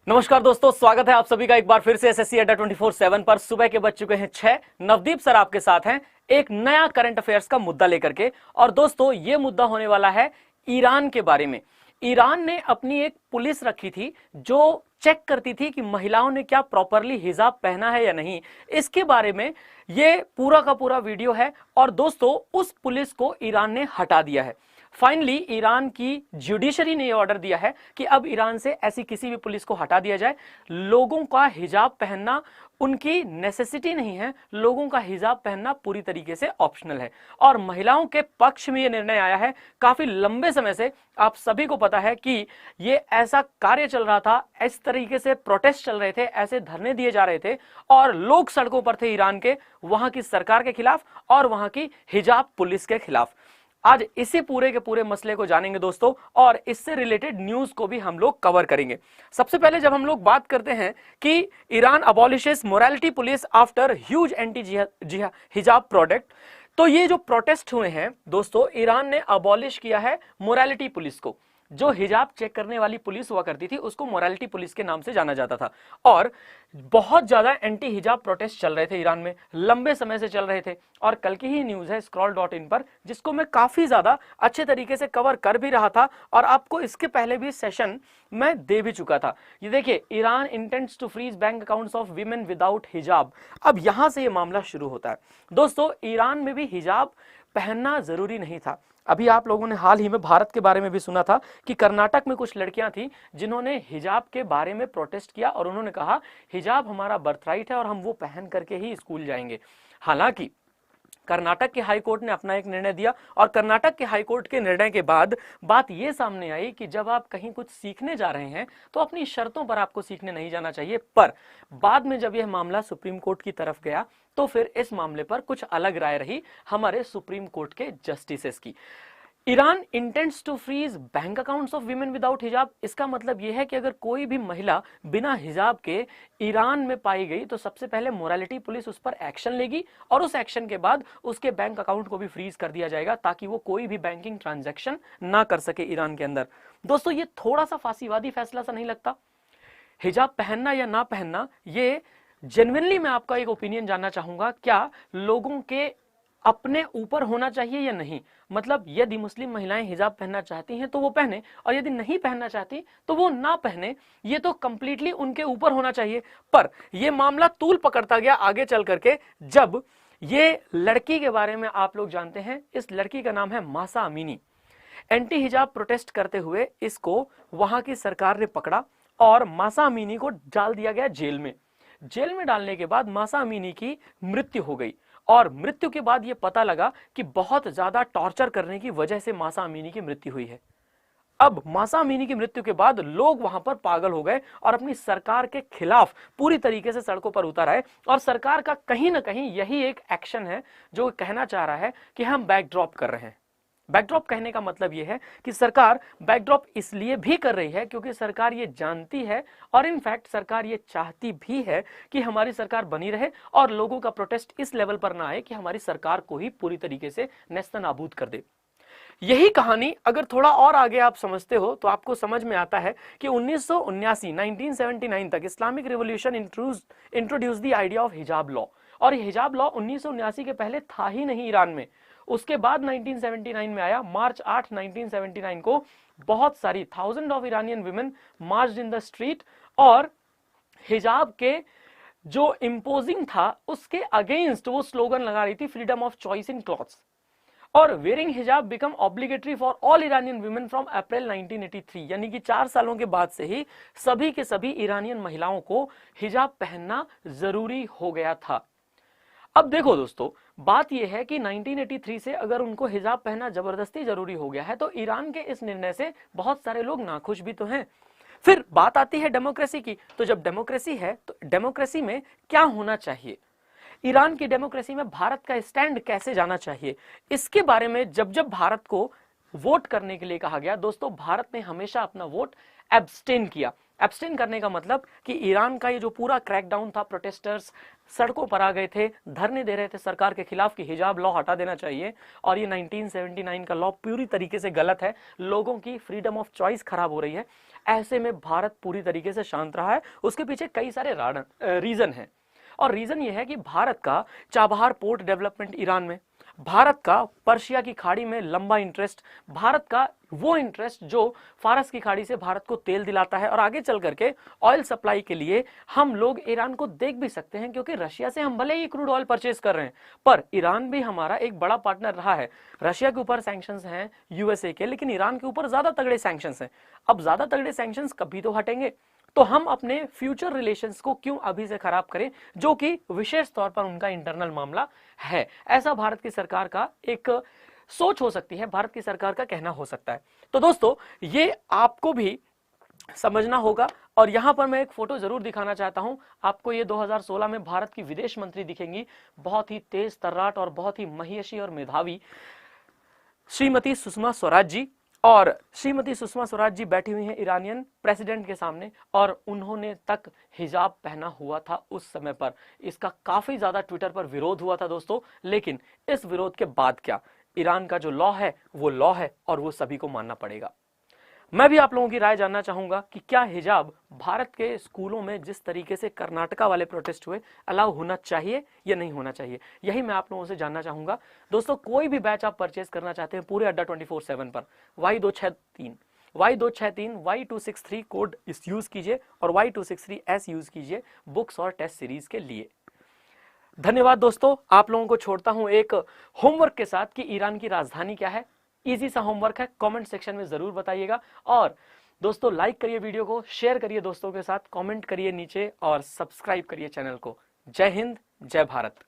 नमस्कार दोस्तों, स्वागत है आप सभी का एक बार फिर से एसएससी अड्डा 24/7 पर। सुबह के बज चुके हैं 6। नवदीप सर आपके साथ हैं एक नया करंट अफेयर्स का मुद्दा लेकर के। और दोस्तों ये मुद्दा होने वाला है ईरान के बारे में। ईरान ने अपनी एक पुलिस रखी थी जो चेक करती थी कि महिलाओं ने क्या प्रॉपरली हिजाब पहना है या नहीं। इसके बारे में ये पूरा का पूरा वीडियो है। और दोस्तों उस पुलिस को ईरान ने हटा दिया है। फाइनली ईरान की जुडिशरी ने यह ऑर्डर दिया है कि अब ईरान से ऐसी किसी भी पुलिस को हटा दिया जाए। लोगों का हिजाब पहनना उनकी नेसेसिटी नहीं है, लोगों का हिजाब पहनना पूरी तरीके से ऑप्शनल है। और महिलाओं के पक्ष में यह निर्णय आया है। काफी लंबे समय से आप सभी को पता है कि ये ऐसा कार्य चल रहा था, इस तरीके से प्रोटेस्ट चल रहे थे, ऐसे धरने दिए जा रहे थे और लोग सड़कों पर थे ईरान के, वहां की सरकार के खिलाफ और वहां की हिजाब पुलिस के खिलाफ। आज इसी पूरे के पूरे मसले को जानेंगे दोस्तों, और इससे रिलेटेड न्यूज को भी हम लोग कवर करेंगे। सबसे पहले जब हम लोग बात करते हैं कि Iran अबॉलिशेस morality police after huge anti हिजाब प्रोटेस्ट, तो ये जो प्रोटेस्ट हुए हैं दोस्तों, ईरान ने अबॉलिश किया है मोरालिटी पुलिस को। जो हिजाब चेक करने वाली पुलिस हुआ करती थी उसको मोरालिटी पुलिस के नाम से जाना जाता था। और बहुत ज्यादा एंटी हिजाब प्रोटेस्ट चल रहे थे ईरान में, लंबे समय से चल रहे थे। और कल की ही न्यूज है scroll.in पर, जिसको मैं काफी ज्यादा अच्छे तरीके से कवर कर भी रहा था और आपको इसके पहले भी सेशन मैं दे भी चुका था। ये देखिए, Iran intends to freeze bank accounts of women without hijab. अब यहां से ये मामला शुरू होता है। दोस्तों ईरान में भी हिजाब पहनना जरूरी नहीं था। अभी आप लोगों ने हाल ही में भारत के बारे में भी सुना था कि कर्नाटक में कुछ लड़कियां थी जिन्होंने हिजाब के बारे में प्रोटेस्ट किया और उन्होंने कहा हिजाब हमारा बर्थराइट है और हम वो पहन करके ही स्कूल जाएंगे। हालांकि कर्नाटक के हाई कोर्ट ने अपना एक निर्णय दिया और कर्नाटक के हाई कोर्ट के निर्णय के बाद बात यह सामने आई कि जब आप कहीं कुछ सीखने जा रहे हैं तो अपनी शर्तों पर आपको सीखने नहीं जाना चाहिए। पर बाद में जब यह मामला सुप्रीम कोर्ट की तरफ गया तो फिर इस मामले पर कुछ अलग राय रही हमारे सुप्रीम कोर्ट के जस्टिसेस की। Iran intends to freeze bank accounts of women without hijab. इसका मतलब यह है कि अगर कोई भी महिला बिना हिजाब के ईरान में पाई गई तो सबसे पहले मोरालिटी पुलिस उस पर एक्शन लेगी और उस एक्शन के बाद उसके बैंक अकाउंट को भी फ्रीज कर दिया जाएगा ताकि वो कोई भी बैंकिंग ट्रांजैक्शन ना कर सके ईरान के अंदर। दोस्तों ये थोड़ा सा फांसीवादी फैसला सा नहीं लगता? हिजाब पहनना या ना पहनना, ये जेन्युइनली मैं आपका एक ओपिनियन जानना चाहूंगा। क्या लोगों के अपने ऊपर होना चाहिए या नहीं? मतलब यदि मुस्लिम महिलाएं हिजाब पहनना चाहती हैं तो वो पहने, और यदि नहीं पहनना चाहती तो वो ना पहने। ये तो कंप्लीटली उनके ऊपर होना चाहिए। पर ये मामला तूल पकड़ता गया आगे चल करके, जब ये लड़की के बारे में आप लोग जानते हैं। इस लड़की का नाम है मासा अमीनी। एंटी हिजाब प्रोटेस्ट करते हुए इसको वहां की सरकार ने पकड़ा और मासा अमीनी को डाल दिया गया जेल में। जेल में डालने के बाद मासा अमीनी की मृत्यु हो गई और मृत्यु के बाद यह पता लगा कि बहुत ज्यादा टॉर्चर करने की वजह से मासा अमीनी की मृत्यु हुई है। अब मासा अमीनी की मृत्यु के बाद लोग वहां पर पागल हो गए और अपनी सरकार के खिलाफ पूरी तरीके से सड़कों पर उतर आए। और सरकार का कहीं ना कहीं यही एक एक्शन है जो कहना चाह रहा है कि हम बैकड्रॉप कर रहे हैं। बैकड्रॉप कहने का मतलब यह है कि सरकार बैकड्रॉप इसलिए भी कर रही है क्योंकि सरकार ये जानती है और इनफैक्ट सरकार ये चाहती भी है कि हमारी सरकार बनी रहे और लोगों का प्रोटेस्ट इस लेवल पर ना आए कि हमारी सरकार को ही पूरी तरीके से नेस्तनाबूद कर दे। यही कहानी अगर थोड़ा और आगे आप समझते हो तो आपको समझ में आता है कि 1979 तक Islamic revolution introduce the idea of हिजाब लॉ। और हिजाब लॉ 1979 के पहले था ही नहीं ईरान में। उसके बाद 1979 में आया। मार्च 8 1979 को बहुत सारी thousand of Iranian women March in the street और हिजाब के जो इंपोजिंग था उसके अगेंस्ट वो स्लोगन लगा रही थी, freedom of choice in clothes. और वेयरिंग हिजाब become obligatory for all Iranian women from April 1983, यानी कि 4 सालों के बाद से ही सभी के सभी ईरानियन महिलाओं को हिजाब पहनना जरूरी हो गया था। अब देखो दोस्तों, बात यह है कि 1983 से अगर उनको हिजाब पहनना जबरदस्ती जरूरी हो गया है तो ईरान के इस निर्णय से बहुत सारे लोग नाखुश भी तो हैं। फिर बात आती है डेमोक्रेसी की। तो जब डेमोक्रेसी है तो डेमोक्रेसी में क्या होना चाहिए, ईरान की डेमोक्रेसी में भारत का स्टैंड कैसे जाना चाहिए, इसके बारे में जब जब भारत को वोट करने के लिए कहा गया। दोस्तों भारत ने हमेशा अपना वोट एब्सटेन किया। एब्सटेन करने का मतलब कि ईरान का ये जो पूरा क्रैकडाउन था, प्रोटेस्टर्स सड़कों पर आ गए थे, धरने दे रहे थे सरकार के खिलाफ कि हिजाब लॉ हटा देना चाहिए और ये 1979 का लॉ पूरी तरीके से गलत है, लोगों की फ्रीडम ऑफ चॉइस खराब हो रही है। ऐसे में भारत पूरी तरीके से शांत रहा है। उसके पीछे कई सारे रीजन है और रीजन ये है कि भारत का चाबहार पोर्ट डेवलपमेंट ईरान में, भारत का पर्शिया की खाड़ी में लंबा इंटरेस्ट, भारत का वो इंटरेस्ट जो फारस की खाड़ी से भारत को तेल दिलाता है और आगे चल करके ऑयल सप्लाई के लिए हम लोग ईरान को देख भी सकते हैं, क्योंकि रशिया से हम भले ही क्रूड ऑयल परचेज कर रहे हैं पर ईरान भी हमारा एक बड़ा पार्टनर रहा है। रशिया के ऊपर सैंक्शंस हैं यूएसए के, लेकिन ईरान के ऊपर ज्यादा तगड़े सैंक्शंस हैं। अब ज्यादा तगड़े सैंक्शंस कभी तो हटेंगे, तो हम अपने फ्यूचर रिलेशंस को क्यों अभी से खराब करें, जो कि विशेष तौर पर उनका इंटरनल मामला है। ऐसा भारत की सरकार का एक सोच हो सकती है, भारत की सरकार का कहना हो सकता है। तो दोस्तों ये आपको भी समझना होगा। और यहां पर मैं एक फोटो जरूर दिखाना चाहता हूं आपको। ये 2016 में भारत की विदेश मंत्री दिखेंगी, बहुत ही तेज तर्राट और बहुत ही महियशी और मेधावी श्रीमती सुषमा स्वराज जी। और श्रीमती सुषमा स्वराज जी बैठी हुई हैं ईरानियन प्रेसिडेंट के सामने और उन्होंने तक हिजाब पहना हुआ था उस समय पर। इसका काफी ज्यादा ट्विटर पर विरोध हुआ था दोस्तों, लेकिन इस विरोध के बाद क्या, ईरान का जो लॉ है वो लॉ है और वो सभी को मानना पड़ेगा। मैं भी आप लोगों की राय जानना चाहूंगा कि क्या हिजाब भारत के स्कूलों में जिस तरीके से कर्नाटका वाले प्रोटेस्ट हुए अलाउ होना चाहिए या नहीं होना चाहिए, यही मैं आप लोगों से जानना चाहूंगा। दोस्तों कोई भी बैच आप परचेज करना चाहते हैं पूरे अड्डा 24/7 पर, Y263 Y263 कोड इस यूज कीजिए और Y263S यूज कीजिए बुक्स और टेस्ट सीरीज के लिए। धन्यवाद दोस्तों। आप लोगों को छोड़ता हूं एक होमवर्क के साथ कि ईरान की राजधानी क्या है। इजी सा होमवर्क है, कमेंट सेक्शन में जरूर बताइएगा। और दोस्तों लाइक करिए वीडियो को, शेयर करिए दोस्तों के साथ, कमेंट करिए नीचे और सब्सक्राइब करिए चैनल को। जय हिंद, जय भारत।